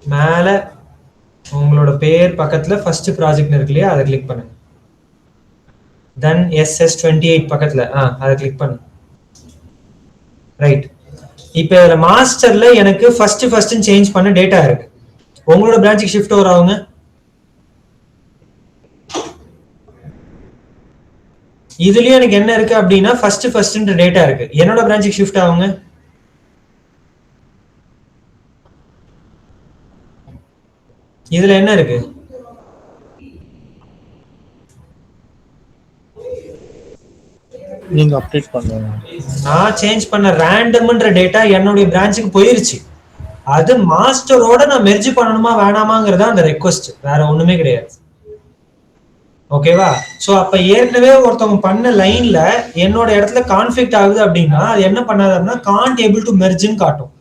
மேல உங்களோட பேர் பக்கத்துல ஃபர்ஸ்ட் ப்ராஜெக்ட் இருக்கு இல்லையா, அதை கிளிக் பண்ணுங்க. தென் SS28 பக்கத்துல அதை கிளிக் பண்ணுங்க. ரைட். இப்போ இதுல மாஸ்டர்ல எனக்கு ஃபர்ஸ்ட் சேஞ்ச் பண்ண டேட்டா இருக்கு. உங்களோட பிரான்ச்சுக்கு ஷிஃப்ட் ஓவர் ஆகுங்க. இதுலயும் எனக்கு என்ன இருக்கு அப்படின்னா ஃபர்ஸ்ட் டேட்டா இருக்கு. என்னோட பிரான்ச்சுக்கு ஷிஃப்ட் ஆகுங்க. இதுல என்ன இருக்கு? நீங்க அப்டேட் பண்ணுங்க. நான் சேஞ்ச் பண்ண ரேண்டம்ன்ற டேட்டா என்னுடைய பிரான்ச்சுக்கு போயிருச்சு. அது மாஸ்டரோட நான் மெர்ஜ் பண்ணணுமா வேணாமாங்கிறதா அந்த ரெக்வஸ்ட், வேற ஒண்ணுமே கிடையாது. ஓகேவா? சோ அப்ப ஏற்கனவே ஒருத்தவங்க பண்ண லைன்ல என்னோட இடத்துல கான்ஃபிளிக்ட் ஆகுது அப்படின்னா அது என்ன பண்ணாது அப்படின்னா கான்ட் ஏபிள் டு மெர்ஜ்னு காட்டும்.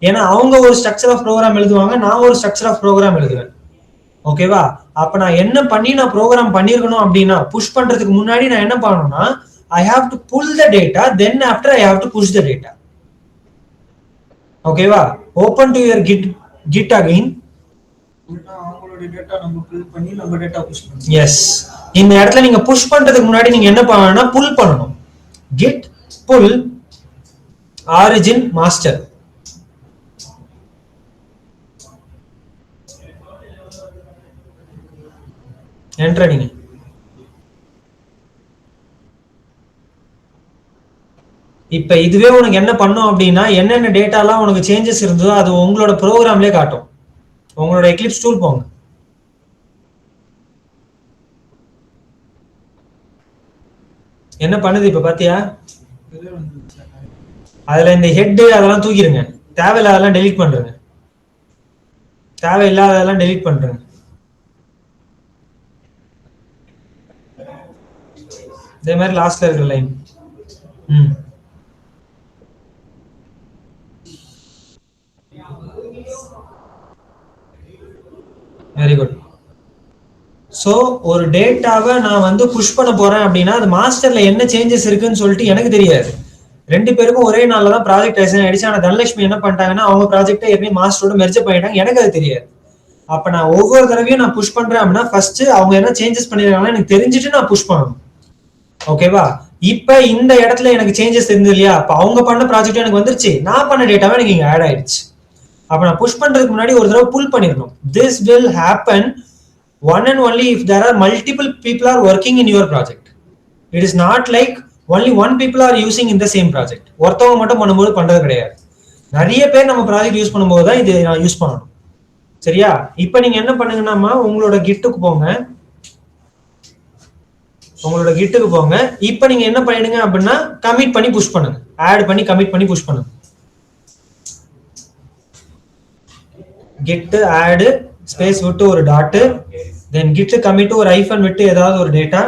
ஏன்னா அவங்க ஒரு ஸ்ட்ரக்சர் ஆஃப் ப்ரோக்ராம் எழுதுவாங்க, நான் ஒரு ஸ்ட்ரக்சர் ஆஃப் ப்ரோக்ராம் எழுதுவேன். ஓகேவா? அப்ப நான் என்ன பண்ணி நான் ப்ரோக்ராம் பண்ணிருக்கணும் அப்படின்னா புஷ் பண்றதுக்கு முன்னாடி நான் என்ன பண்ணணும்னா I have to pull the data, then after I have to push the data. ஓகேவா? open to your git again. அவங்களோட டேட்டா நம்ம புல் பண்ணி நம்ம டேட்டா புஷ் பண்ணணும். எஸ். இந்த இடத்துல நீங்க புஷ் பண்றதுக்கு முன்னாடி நீங்க என்ன பண்ணணும்னா புல் பண்ணணும். git pull origin master. Enter அடிங்க. இப்ப இதுவே உனக்கு என்ன பண்ணும் அப்படின்னா என்னென்ன டேட்டாலாம் உனக்கு சேஞ்சஸ் இருந்ததோ அது உங்களோட ப்ரோக்ராம்லயே காட்டும். உங்களோட எக்லிப்ஸ் டூல் போங்க. என்ன பண்ணுது இப்ப பாத்தியா? அதுல இந்த ஹெட் அதெல்லாம் தூக்கிடுங்க. தேவையில்லாதெல்லாம் டெலீட் பண்றேங்க. தேவையில்லாததெல்லாம் டெலீட் பண்றேங்க. இதே மாதிரி லாஸ்ட்ல இருக்கிற லைன். Very good. சோ ஒரு டேட்டாவை நான் வந்து புஷ் பண்ண போறேன் அப்படின்னா அது மாஸ்டர்ல என்ன சேஞ்சஸ் இருக்குன்னு சொல்லிட்டு எனக்கு தெரியாது. ரெண்டு பேருக்கும் ஒரே நாள்ல தான் ப்ராஜெக்ட் அசைன் ஆயிடுச்சு. ஆனா தனலட்சுமி என்ன பண்ணிட்டாங்கன்னா அவங்க ப்ராஜெக்ட்டை ஏற்கனவே மாஸ்டரோட மெர்ஜ் பண்ணிட்டாங்க, எனக்கு அது தெரியாது. அப்ப நான் ஒவ்வொரு தடவையும் நான் புஷ் பண்றேன் அப்படின்னா ஃபர்ஸ்ட் அவங்க என்ன சேஞ்சஸ் பண்ணிருக்காங்கன்னா எனக்கு தெரிஞ்சுட்டு நான் புஷ் பண்ணணும். ஓகேவா? இப்ப இந்த இடத்துல எனக்கு சேஞ்சஸ் இருந்தது இல்லையா, அப்ப அவங்க பண்ண ப்ராஜெக்ட் எனக்கு வந்துருச்சு, நான் பண்ண டேட்டாவே எனக்கு இங்க ஆட் ஆயிடுச்சு. அப்ப நான் புஷ் பண்றதுக்கு முன்னாடி ஒரு தடவை புல் பண்ணிரணும். This will happen one and only if there are multiple people are working in your project. It is not like only one people are using in the same project. ஒருத்தவங்க மட்டும் பண்ணும்போது பண்றது கிடையாது. நிறைய பேர் நம்ம ப்ராஜெக்ட் யூஸ் பண்ணும்போது தான் இது நான் யூஸ் பண்ணணும். சரியா? இப்போ நீங்க என்ன பண்ணுங்கன்னா உங்களோட கிட்டுக்கு போங்க. உங்களோட கிட்டுக்கு போங்க. இப்போ நீங்க என்ன பண்ணிடுங்க அப்படின்னா கமிட் பண்ணி புஷ் பண்ணுங்க. ஆட் பண்ணி கமிட் பண்ணி புஷ் பண்ணுங்க. git add ஸ்பேஸ் விட்டு ஒரு டாட், தென் git commit ஒரு ஐஃபன் விட்டு ஏதாவது ஒரு டேட்டா,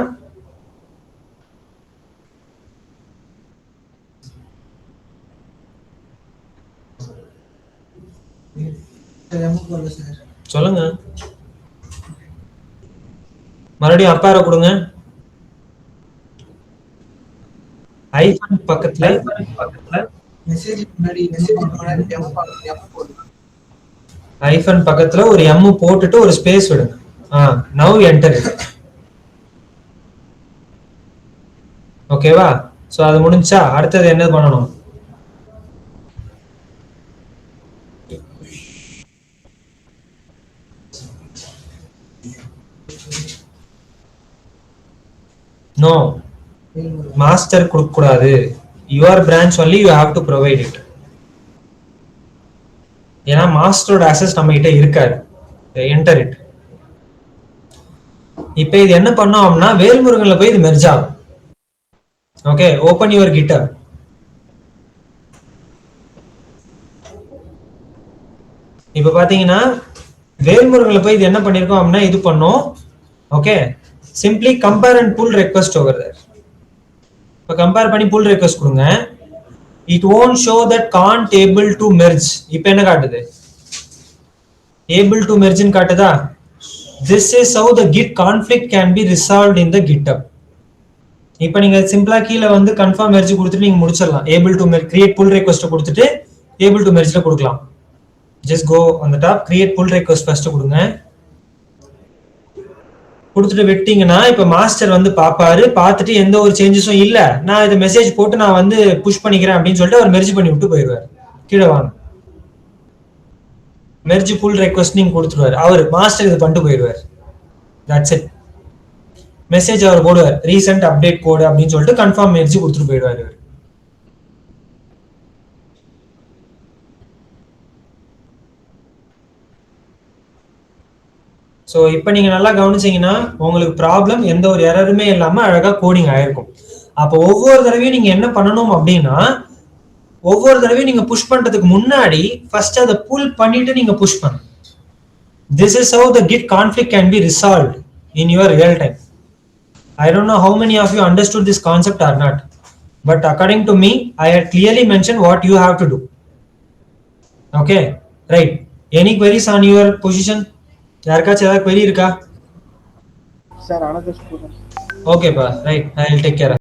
சொல்லுங்க. மறுபடியும் அப்பார கொடுங்க. ஐஃபன் பக்கத்துல மெசேஜ் முன்னாடி ஐஃபன் பக்கத்துல ஒரு எம் போட்டுட்டு ஒரு ஸ்பேஸ் விடுங்க. Now enter. ஓகேவா? சோ அது முடிஞ்சா அடுத்தது என்ன பண்ணணும்? நோ, மாஸ்டர் கொடுக்க கூடாது. Your branch only you have to provide it. ஏன்னா மாஸ்டரோட அக்சஸ் நம்ம கிட்ட இருக்காது. Enter it. இப்போ இது என்ன பண்ணோம் அப்படின்னா வேல்முருகன்ல போய் இது மெர்ஜ் ஆகும். ஓகே, ஓபன் யுவர் கிட்டர். இப்போ பாத்தீங்கன்னா வேல்முருகன்ல போய் இது என்ன பண்ணிருக்கோம் அப்படின்னா இது பண்ணோம். Okay, simply compare and pull request over there. இப்போ கம்பேர் பண்ணி புல் ரெக்வெஸ்ட் கொடுங்க. It won't show that can't able to merge. இப்போ என்ன காட்டுது? able to merge ன்னு காட்டுதா? This is how the git conflict can be resolved in the GitHub. இப்போ நீங்க சிம்பிளா கீழ வந்து confirm merge கொடுத்துட்டு நீங்க முடிச்சிடலாம். able to merge create pull request கொடுத்துட்டு able to mergeல கொடுக்கலாம். just go on the top, create pull request first கொடுங்க. கொடுத்துட்டு விட்டீங்கன்னா இப்ப மாஸ்டர் வந்து பாப்பாரு, பார்த்துட்டு எந்த ஒரு சேஞ்சஸும் இல்ல, நான் இதை மெசேஜ் போட்டு நான் வந்து புஷ் பண்ணிக்கிறேன் அப்படின்னு சொல்லிட்டு அவர் மெர்ஜ் பண்ணி விட்டு போயிடுவார். கீழே வாங்க, மெர்ஜ் புல் ரெக்வஸ்ட் நீங்க கொடுத்துருவாரு, அவர் மாஸ்டர் இது பண்ணிட்டு போயிடுவார். That's it. மெசேஜ் அவர் போடுவார், ரீசெண்ட் அப்டேட் கோடு அப்படின்னு சொல்லிட்டு கன்ஃபார்ம் மெர்ஜ் கொடுத்துட்டு போயிடுவாரு. ஸோ இப்போ நீங்க நல்லா கவனிச்சீங்கன்னா உங்களுக்கு ப்ராப்ளம் எந்த ஒரு எரருமே இல்லாம அழகா கோடிங் ஆயிருக்கும். அப்போ ஒவ்வொரு தடவையும் நீங்க என்ன பண்ணணும் அப்படின்னா, ஒவ்வொரு தடவையும் நீங்க புஷ் பண்றதுக்கு முன்னாடி ஃபர்ஸ்ட் அதை புல் பண்ணிட்டு நீங்க புஷ் பண்ணணும். This is how the kid conflict can be resolved in your real time. I don't know how many of you understood this concept or not, but according to me, I had clearly mentioned what you have to do. Okay, right. Any queries on your position? யாருக்காச்சும் ஏதாவது query இருக்கா? Sir, another student. Okay, pa, right. I will take care of it.